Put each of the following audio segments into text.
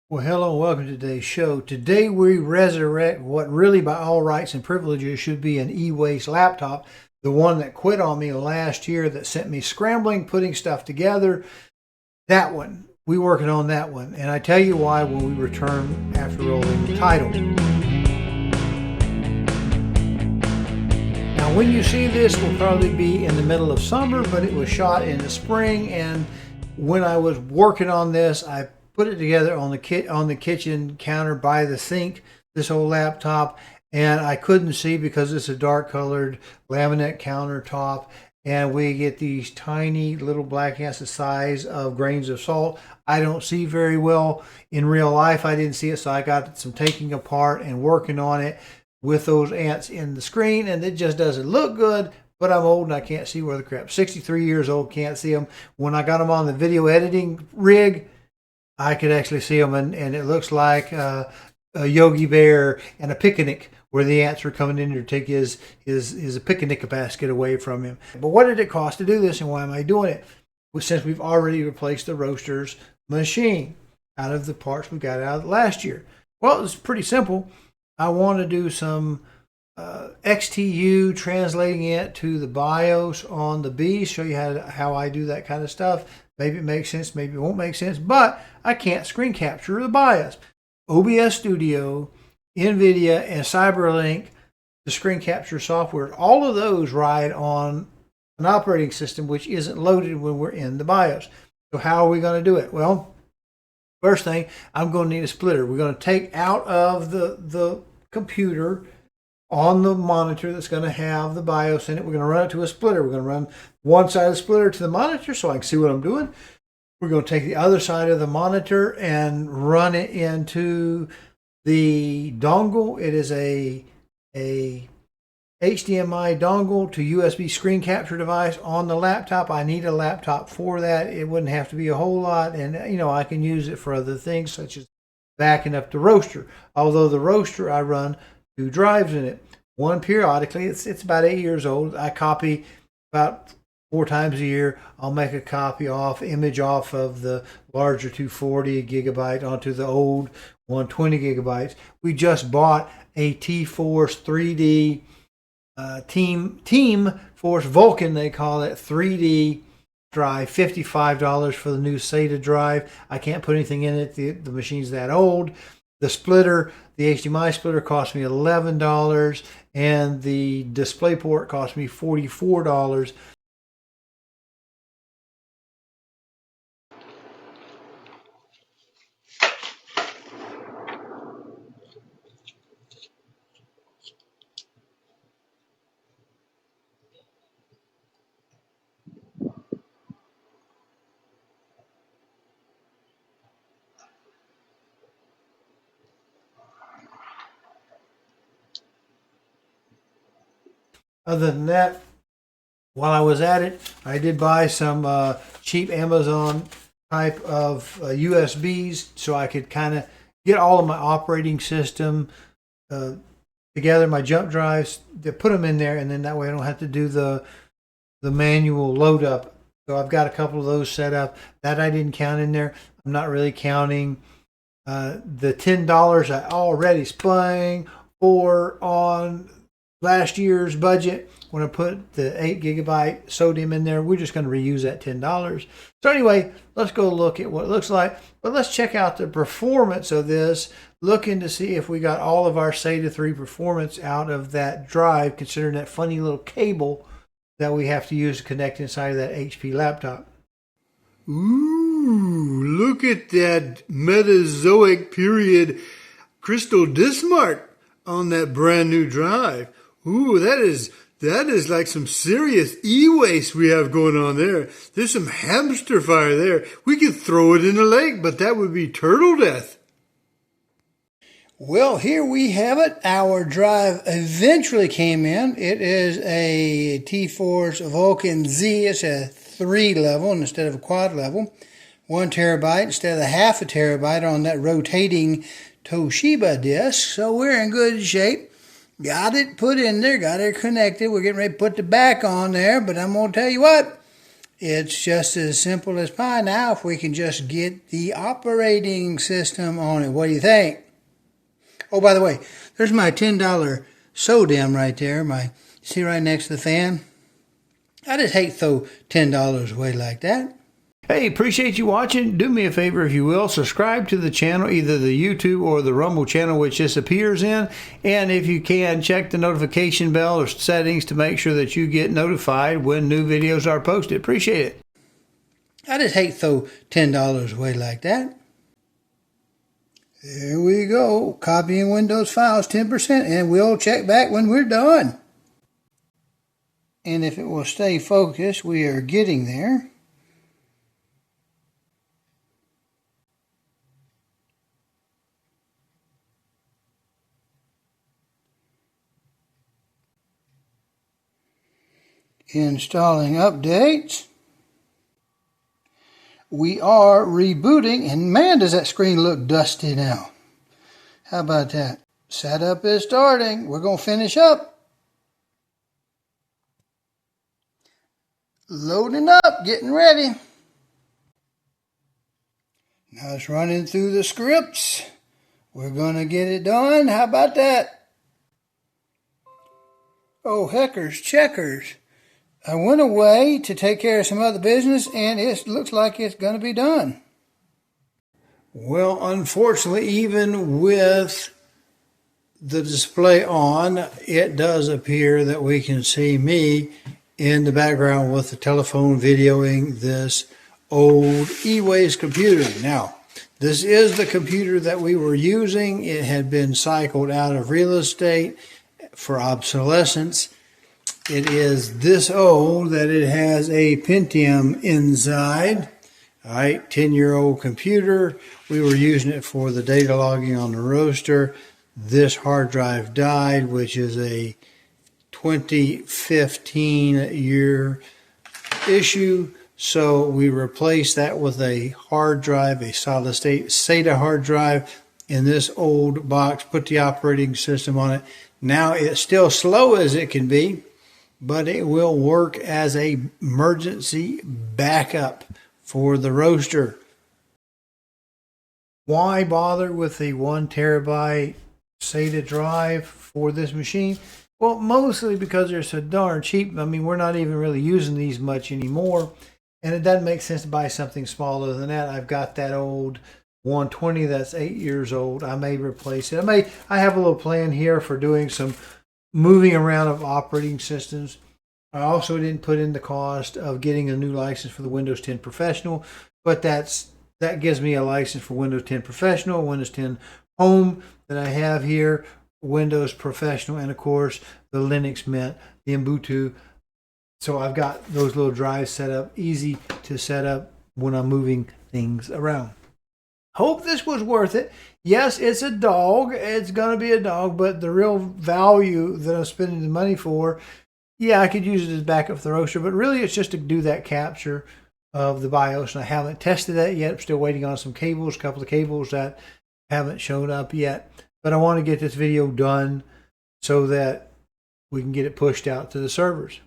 Well, hello and welcome to today's show. Today we resurrect what really by all rights and privileges should be an e-waste laptop. The one that quit on me last year that sent me scrambling, putting stuff together. That one. We're working on that one. And I tell you why when we return after rolling the title. Now when you see this, we'll probably be in the middle of summer, but it was shot in the spring. And when I was working on this, I put it together on the kitchen counter by the sink, this whole laptop, and I couldn't see because it's a dark colored laminate countertop, and we get these tiny little black ants the size of grains of salt. I don't see very well in real life. I didn't see it, so I got some taking apart and working on it with those ants in the screen, and it just doesn't look good. But I'm old and I can't see where the crap. 63 years old, can't see them. When I got them on the video editing rig, I could actually see them, and it looks like a Yogi Bear and a picnic where the ants are coming in to take his picnic basket away from him. But what did it cost to do this, and why am I doing it? Well, since we've already replaced the roaster's machine out of the parts we got out of last year. Well, it's pretty simple. I want to do some XTU, translating it to the BIOS on the B, show you how I do that kind of stuff. Maybe it makes sense, maybe it won't make sense, but I can't screen capture the BIOS. OBS Studio, NVIDIA, and CyberLink, the screen capture software, all of those ride on an operating system which isn't loaded when we're in the BIOS. So how are we going to do it? Well, first thing, I'm going to need a splitter. We're going to take out of the computer on the monitor that's going to have the BIOS in it. We're going to run it to a splitter. We're going to run one side of the splitter to the monitor so I can see what I'm doing. We're going to take the other side of the monitor and run it into the dongle. It is a HDMI dongle to USB screen capture device on the laptop. I need a laptop for that. It wouldn't have to be a whole lot, and I can use it for other things such as backing up the roaster. Although the roaster, I run 2 drives in it. One periodically, it's about 8 years old. I copy about 4 times a year. I'll make a copy image off of the larger 240 gigabyte onto the old 120 gigabytes. We just bought a T-Force 3D Team Force Vulcan, they call it, 3D drive, $55 for the new SATA drive. I can't put anything in it. The machine's that old. The splitter, the HDMI splitter, cost me $11, and the DisplayPort cost me $44. Other than that, while I was at it, I did buy some cheap Amazon type of USBs so I could kind of get all of my operating system together, my jump drives, to put them in there, and then that way I don't have to do the manual load up. So I've got a couple of those set up. That I didn't count in there. I'm not really counting the $10 I already spent on last year's budget. When I put the 8 gigabyte sodium in there, we're just going to reuse that $10. So anyway, let's go look at what it looks like. But let's check out the performance of this, looking to see if we got all of our SATA 3 performance out of that drive, considering that funny little cable that we have to use to connect inside of that HP laptop. Ooh, look at that Mesozoic period crystal disc mark on that brand new drive. Ooh, that is like some serious e-waste we have going on there. There's some hamster fire there. We could throw it in a lake, but that would be turtle death. Well, here we have it. Our drive eventually came in. It is a T-Force Vulcan Z. It's a 3 level instead of a quad level. 1 terabyte instead of half a terabyte on that rotating Toshiba disk. So we're in good shape. Got it put in there, got it connected. We're getting ready to put the back on there, but I'm going to tell you what, It's just as simple as pie now if we can just get the operating system on it. What do you think? Oh, by the way, there's my $10 SODIM right there. See right next to the fan? I just hate to throw $10 away like that. Hey, appreciate you watching. Do me a favor if you will. Subscribe to the channel, either the YouTube or the Rumble channel, which this appears in. And if you can, check the notification bell or settings to make sure that you get notified when new videos are posted. Appreciate it. I just hate to throw $10 away like that. There we go. Copying Windows files 10%, and we'll check back when we're done. And if it will stay focused, we are getting there. Installing updates. We are rebooting, and man, does that screen look dusty now. How about that? Setup is starting. We're going to finish up. Loading up, getting ready. Now it's running through the scripts. We're going to get it done. How about that? Oh, heckers, checkers. I went away to take care of some other business, and it looks like it's going to be done. Well, unfortunately, even with the display on, it does appear that we can see me in the background with the telephone videoing this old E-Ways computer. Now, this is the computer that we were using. It had been cycled out of real estate for obsolescence. It is this old that it has a Pentium inside. All right, 10-year-old computer. We were using it for the data logging on the roaster. This hard drive died, which is a 2015 year issue. So we replaced that with a hard drive, a solid state SATA hard drive in this old box, put the operating system on it. Now it's still slow as it can be, but it will work as a emergency backup for the roaster. Why bother with a 1 terabyte SATA drive for this machine? Well, mostly because they're so darn cheap. I mean, we're not even really using these much anymore, and it doesn't make sense to buy something smaller than that. I've got that old 120 that's 8 years old. I may replace it. I have a little plan here for doing some moving around of operating systems. I also didn't put in the cost of getting a new license for the Windows 10 Professional, but that gives me a license for Windows 10 Professional, Windows 10 Home that I have here, Windows Professional, and of course the Linux Mint, the Ubuntu. So I've got those little drives set up, easy to set up when I'm moving things around. Hope this was worth it. Yes, it's a dog. It's going to be a dog, but the real value that I'm spending the money for, yeah, I could use it as backup for the roaster, but really it's just to do that capture of the BIOS, and I haven't tested that yet. I'm still waiting on some cables, a couple of cables that haven't shown up yet, but I want to get this video done so that we can get it pushed out to the servers.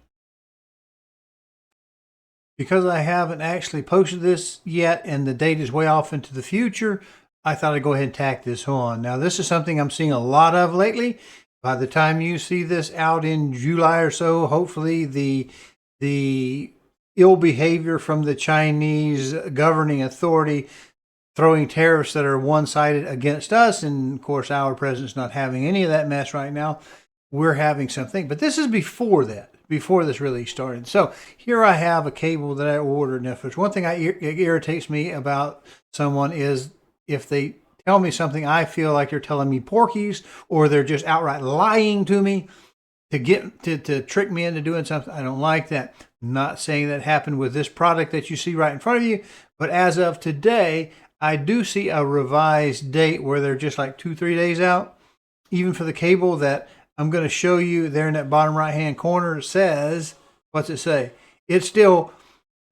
Because I haven't actually posted this yet and the date is way off into the future, I thought I'd go ahead and tack this on. Now, this is something I'm seeing a lot of lately. By the time you see this out in July or so, hopefully the ill behavior from the Chinese governing authority throwing tariffs that are one-sided against us, and of course our president's not having any of that mess right now. We're having something, but this is before that, before this really started. So here I have a cable that I ordered. Now, if there's one thing that irritates me about someone is if they tell me something I feel like they're telling me porkies, or they're just outright lying to me to trick me into doing something. I don't like that. I'm not saying that happened with this product that you see right in front of you, but as of today, I do see a revised date where they're just like 2-3 days out. Even for the cable that I'm going to show you there in that bottom right hand corner, it says, what's it say? It's still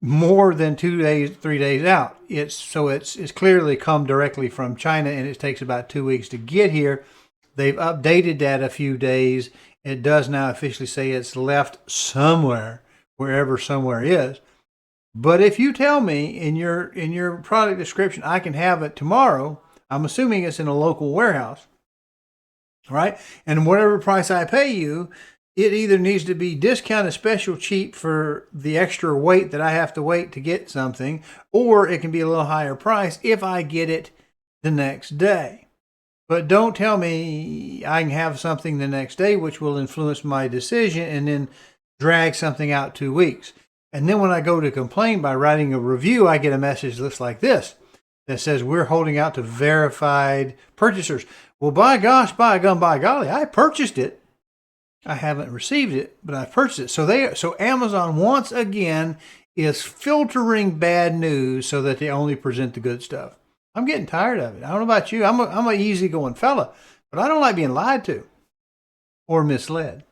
more than 2 days, 3 days out. It's clearly come directly from China, and it takes about 2 weeks to get here. They've updated that a few days. It does now officially say it's left somewhere, wherever somewhere is. But if you tell me in your product description I can have it tomorrow, I'm assuming it's in a local warehouse, right? And whatever price I pay you, it either needs to be discounted special cheap for the extra wait that I have to wait to get something, or it can be a little higher price if I get it the next day. But don't tell me I can have something the next day, which will influence my decision and then drag something out 2 weeks. And then when I go to complain by writing a review, I get a message that looks like this that says we're holding out to verified purchasers. Well, by gosh, by gum, by golly, I purchased it. I haven't received it, but I've purchased it. So Amazon once again is filtering bad news so that they only present the good stuff. I'm getting tired of it. I don't know about you. I'm a easygoing fella, but I don't like being lied to or misled.